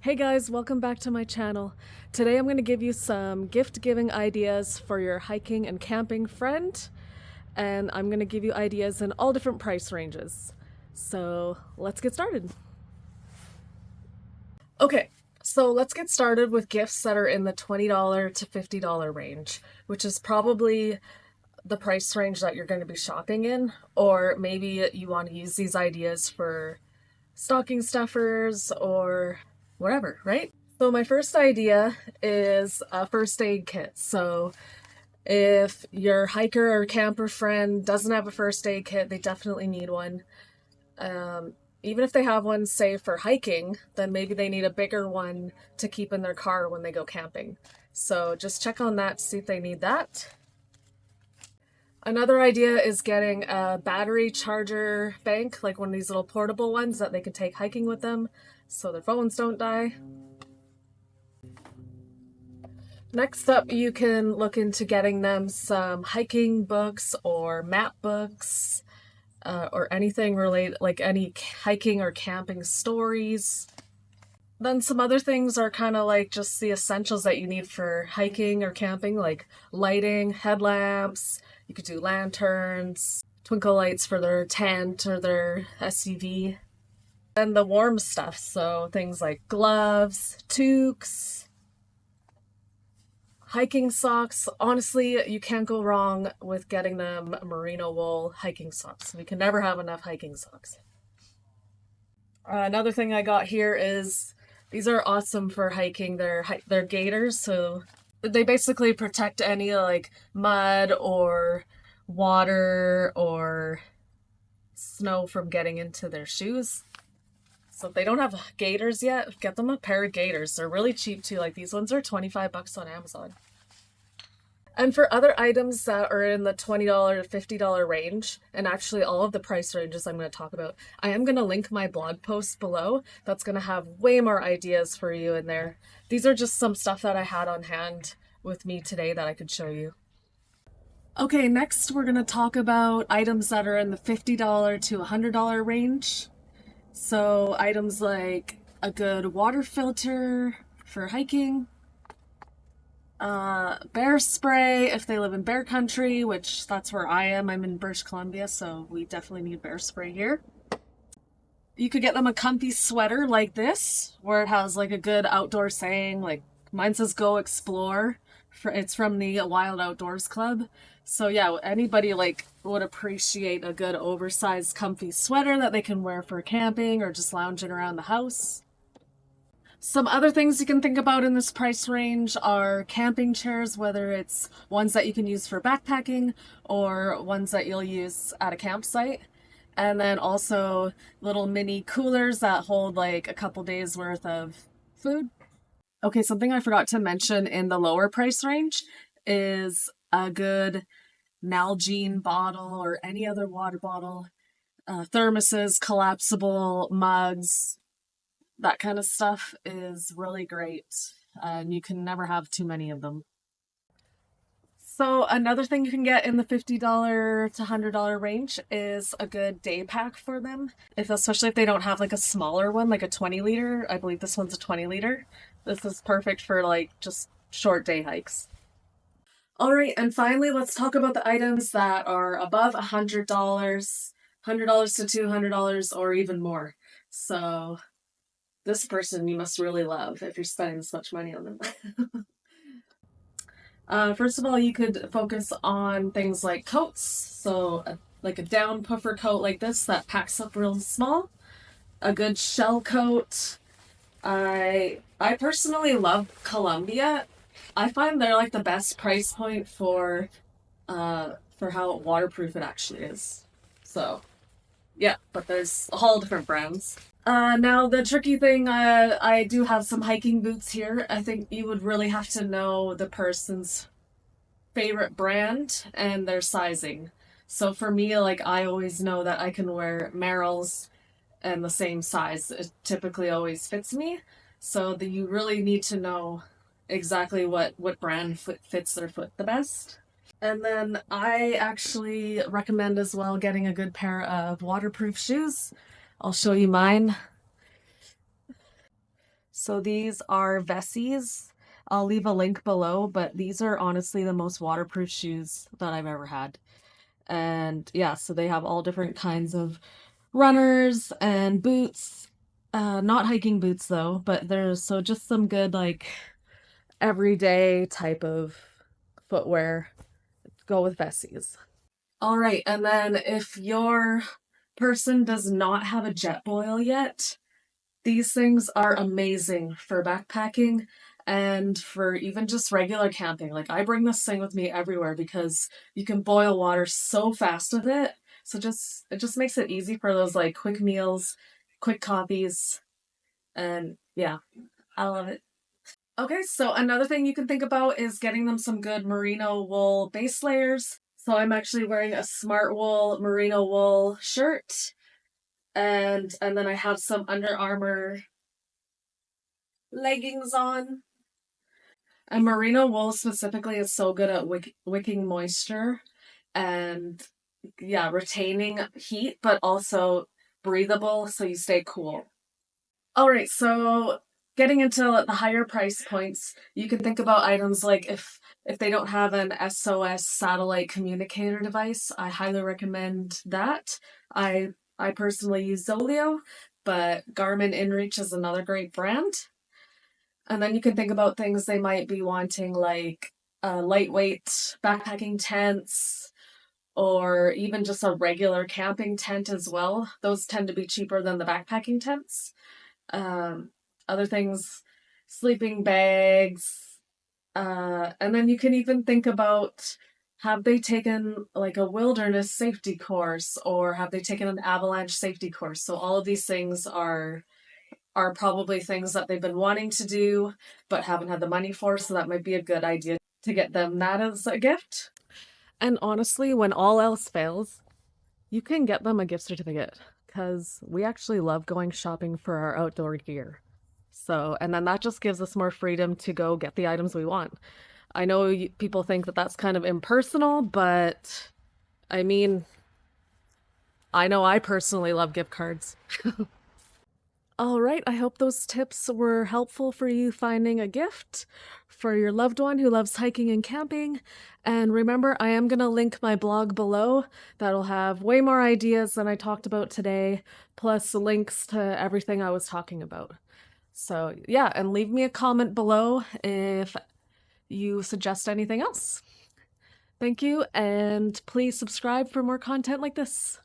Hey guys, welcome back to my channel. Today I'm going to give you some gift giving ideas for your hiking and camping friend, and I'm going to give you ideas in all different price ranges. So let's get started. Okay, so let's get started with gifts that are in the $20 to $50 range, which is probably the price range that you're going to be shopping in, or maybe you want to use these ideas for stocking stuffers or whatever, right? So my first idea is a first aid kit. So if your hiker or camper friend doesn't have a first aid kit, they definitely need one. Even if they have one, say for hiking, then maybe they need a bigger one to keep in their car when they go camping. So just check on that to see if they need that. Another idea is getting a battery charger bank, like one of these little portable ones that they can take hiking with them so their phones don't die. Next up, you can look into getting them some hiking books or map books, or anything related, like any hiking or camping stories. Then some other things are kind of like just the essentials that you need for hiking or camping, like lighting, headlamps. You could do lanterns, twinkle lights for their tent or their SUV. Then the warm stuff, so things like gloves, toques, hiking socks. Honestly, you can't go wrong with getting them merino wool hiking socks. We can never have enough hiking socks. Another thing I got here is these are awesome for hiking. They're gaiters, so they basically protect any like mud or water or snow from getting into their shoes. So if they don't have gaiters yet, get them a pair of gaiters. They're really cheap too. Like these ones are 25 bucks on Amazon. And for other items that are in the $20 to $50 range, and actually all of the price ranges I'm going to talk about, I am going to link my blog post below. That's going to have way more ideas for you in there. These are just some stuff that I had on hand with me today that I could show you. Okay, next we're going to talk about items that are in the $50 to $100 range. So items like a good water filter for hiking, bear spray if they live in bear country, which that's where I am. I'm in British Columbia, so we definitely need bear spray here. You could get them a comfy sweater like this, where it has like a good outdoor saying, like mine says "Go Explore." It's from the Wild Outdoors Club. So yeah, anybody like would appreciate a good oversized comfy sweater that they can wear for camping or just lounging around the house. Some other things you can think about in this price range are camping chairs, whether it's ones that you can use for backpacking or ones that you'll use at a campsite. And then also little mini coolers that hold like a couple days worth of food. Okay, something I forgot to mention in the lower price range is a good Nalgene bottle or any other water bottle, thermoses, collapsible mugs, that kind of stuff is really great, and you can never have too many of them. So another thing you can get in the $50 to $100 range is a good day pack for them. Especially if they don't have like a smaller one, like a 20 liter. I believe this one's a 20 liter. This is perfect for like just short day hikes. All right, and finally, let's talk about the items that are above $100, $100 to $200, or even more. So this person you must really love if you're spending this much money on them. First of all, you could focus on things like coats. So, like a down puffer coat like this that packs up real small. A good shell coat. I personally love Columbia. I find they're like the best price point for how waterproof it actually is. So, yeah, but there's all different brands. Now the tricky thing, I do have some hiking boots here. I think you would really have to know the person's favorite brand and their sizing. So for me, like I always know that I can wear Merrell's and the same size. It typically always fits me. So that you really need to know exactly what brand fits their foot the best. And then I actually recommend as well getting a good pair of waterproof shoes. I'll show you mine. So these are Vessies. I'll leave a link below, but these are honestly the most waterproof shoes that I've ever had. And yeah, so they have all different kinds of runners and boots. Not hiking boots though, but there's so just some good like everyday type of footwear. Go with Vessies. All right, and then if your person does not have a jet boil yet, these things are amazing for backpacking and for even just regular camping. Like I bring this thing with me everywhere because you can boil water so fast with it. So just it just makes it easy for those like quick meals, quick coffees, and yeah, I love it. Okay, so another thing you can think about is getting them some good merino wool base layers. So I'm actually wearing a Smart Wool merino wool shirt and then I have some Under Armour leggings on. And merino wool specifically is so good at wicking moisture and yeah, retaining heat, but also breathable so you stay cool. All right, so getting into the higher price points, you can think about items like if they don't have an SOS satellite communicator device, I highly recommend that. I personally use Zoleo, but Garmin InReach is another great brand. And then you can think about things they might be wanting, like lightweight backpacking tents or even just a regular camping tent as well. Those tend to be cheaper than the backpacking tents. Um, Other things, sleeping bags. And then you can even think about have they taken like a wilderness safety course or have they taken an avalanche safety course? So all of these things are probably things that they've been wanting to do but haven't had the money for, so that might be a good idea to get them that as a gift. And honestly, when all else fails, you can get them a gift certificate because we actually love going shopping for our outdoor gear. So, and then that just gives us more freedom to go get the items we want. I know people think that that's kind of impersonal, but I mean, I know I personally love gift cards. All right, I hope those tips were helpful for you finding a gift for your loved one who loves hiking and camping. And remember, I am going to link my blog below that'll have way more ideas than I talked about today, plus links to everything I was talking about. So, yeah, and leave me a comment below if you suggest anything else. Thank you, and please subscribe for more content like this.